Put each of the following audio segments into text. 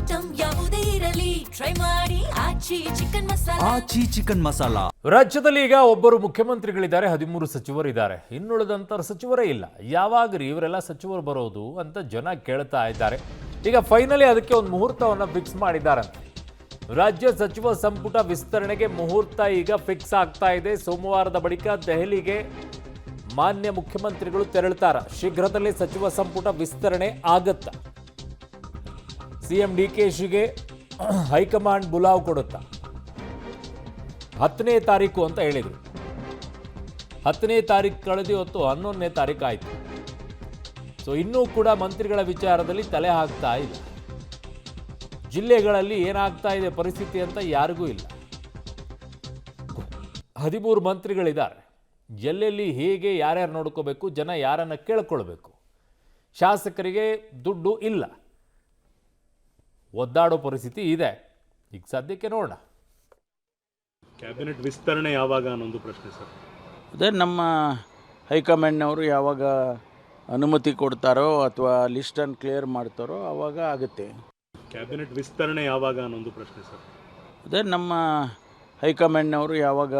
Item ಯಾವುದೇ ಇರಲಿ try ಮಾಡಿ ಆಚಿ ಚಿಕನ್ ಮಸಾಲಾ. ಆಚಿ ಚಿಕನ್ ಮಸಾಲಾ. ರಾಜ್ಯದಲ್ಲಿ ಈಗ ಒಬ್ಬರು ಮುಖ್ಯಮಂತ್ರಿಗಳಿದ್ದಾರೆ, 13 ಸಚಿವರಿದ್ದಾರೆ, ಇನ್ನುಳಿದಂತ ಸಚಿವರೇ ಇಲ್ಲ. ಯಾವಾಗ್ರಿ ಇವರೆಲ್ಲ ಸಚಿವರು ಬರೋದು ಅಂತ ಜನ ಕೇಳ್ತಾ ಇದ್ದಾರೆ. ಈಗ ಫೈನಲಿ ಅದಕ್ಕೆ ಒಂದು ಮುಹೂರ್ತವನ್ನು ಫಿಕ್ಸ್ ಮಾಡಿದ್ದಾರಂತೆ. ರಾಜ್ಯ ಸಚಿವ ಸಂಪುಟ ವಿಸ್ತರಣೆಗೆ ಮುಹೂರ್ತ ಈಗ ಫಿಕ್ಸ್ ಆಗ್ತಾ ಇದೆ. ಸೋಮವಾರದ ಬಳಿಕ ದೆಹಲಿಗೆ ಮಾನ್ಯ ಮುಖ್ಯಮಂತ್ರಿಗಳು ತೆರಳುತ್ತಾರ. ಶೀಘ್ರದಲ್ಲೇ ಸಚಿವ ಸಂಪುಟ ವಿಸ್ತರಣೆ ಆಗತ್ತಾ? ಸಿಎಂ ಡಿಕೆಶಿಗೆ ಹೈಕಮಾಂಡ್ ಬುಲಾವ್ ಕೊಡುತ್ತಾ? 10ನೇ ತಾರೀಕು ಅಂತ ಹೇಳಿದರು. 10ನೇ ತಾರೀಕು ಕಳೆದು ಇವತ್ತು 11ನೇ ತಾರೀಕು ಆಯಿತು. ಸೊ ಇನ್ನೂ ಕೂಡ ಮಂತ್ರಿಗಳ ವಿಚಾರದಲ್ಲಿ ತಲೆ ಹಾಕ್ತಾ ಇಲ್ಲ. ಜಿಲ್ಲೆಗಳಲ್ಲಿ ಏನಾಗ್ತಾ ಇದೆ ಪರಿಸ್ಥಿತಿ ಅಂತ ಯಾರಿಗೂ ಇಲ್ಲ. 13 ಮಂತ್ರಿಗಳಿದ್ದಾರೆ. ಎಲ್ಲೆಲ್ಲಿ ಹೇಗೆ ಯಾರ್ಯಾರು ನೋಡ್ಕೋಬೇಕು, ಜನ ಯಾರನ್ನು ಕೇಳ್ಕೊಳ್ಬೇಕು. ಶಾಸಕರಿಗೆ ದುಡ್ಡು ಇಲ್ಲ, ಒದ್ದಾಡೋ ಪರಿಸ್ಥಿತಿ ಇದೆ. ಈಗ ಸದ್ಯಕ್ಕೆ ನೋಡೋಣ. ಕ್ಯಾಬಿನೆಟ್ ವಿಸ್ತರಣೆ ಯಾವಾಗ ಅನ್ನೊಂದು ಪ್ರಶ್ನೆ ಸರ್. ಅದೇ ನಮ್ಮ ಹೈಕಮಾಂಡ್ನವರು ಯಾವಾಗ ಅನುಮತಿ ಕೊಡ್ತಾರೋ ಅಥವಾ ಲಿಸ್ಟನ್ನು ಕ್ಲಿಯರ್ ಮಾಡ್ತಾರೋ ಆವಾಗ ಆಗುತ್ತೆ. ಕ್ಯಾಬಿನೆಟ್ ವಿಸ್ತರಣೆ ಯಾವಾಗ ಅನ್ನೊಂದು ಪ್ರಶ್ನೆ ಸರ್. ಅದೇ ನಮ್ಮ ಹೈಕಮಾಂಡ್ನವರು ಯಾವಾಗ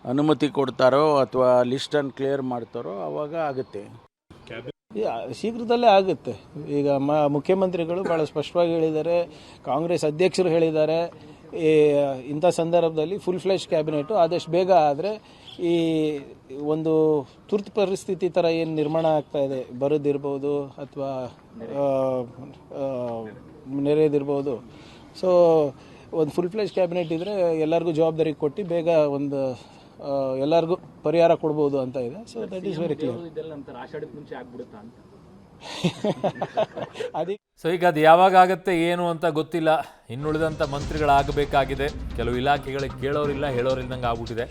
ಅನುಮತಿ ಕೊಡ್ತಾರೋ ಅಥವಾ ಲಿಸ್ಟನ್ನು ಕ್ಲಿಯರ್ ಮಾಡ್ತಾರೋ ಆವಾಗ ಆಗುತ್ತೆ. ಶೀಘ್ರದಲ್ಲೇ ಆಗುತ್ತೆ. ಈಗ ಮುಖ್ಯಮಂತ್ರಿಗಳು ಭಾಳ ಸ್ಪಷ್ಟವಾಗಿ ಹೇಳಿದ್ದಾರೆ, ಕಾಂಗ್ರೆಸ್ ಅಧ್ಯಕ್ಷರು ಹೇಳಿದ್ದಾರೆ, ಇಂಥ ಸಂದರ್ಭದಲ್ಲಿ ಫುಲ್ ಫ್ಲೆಶ್ ಕ್ಯಾಬಿನೆಟು ಆದಷ್ಟು ಬೇಗ ಆದರೆ ಈ ಒಂದು ತುರ್ತು ಪರಿಸ್ಥಿತಿ ಥರ ಏನು ನಿರ್ಮಾಣ ಆಗ್ತಾ ಇದೆ, ಬರೋದಿರ್ಬೋದು ಅಥವಾ ನೆರೆದಿರ್ಬೋದು, ಸೊ ಒಂದು ಫುಲ್ ಫ್ಲೆಶ್ ಕ್ಯಾಬಿನೆಟ್ ಇದ್ದರೆ ಎಲ್ಲರಿಗೂ ಜವಾಬ್ದಾರಿ ಕೊಟ್ಟು ಬೇಗ ಒಂದು ಎಲ್ಲರಿಗೂ ಪರಿಹಾರ ಕೊಡ್ಬೋದು ಅಂತ ಇದೆ. So that is very clear. So ಈಗ ಅದು ಯಾವಾಗ ಆಗುತ್ತೆ ಏನು ಅಂತ ಗೊತ್ತಿಲ್ಲ. ಇನ್ನುಳಿದಂಥ ಮಂತ್ರಿಗಳಾಗಬೇಕಾಗಿದೆ. ಕೆಲವು ಇಲಾಖೆಗಳಿಗೆ ಕೇಳೋರಿಲ್ಲ, ಹೇಳೋರಿಲ್ದಂಗೆ ಆಗ್ಬಿಟ್ಟಿದೆ.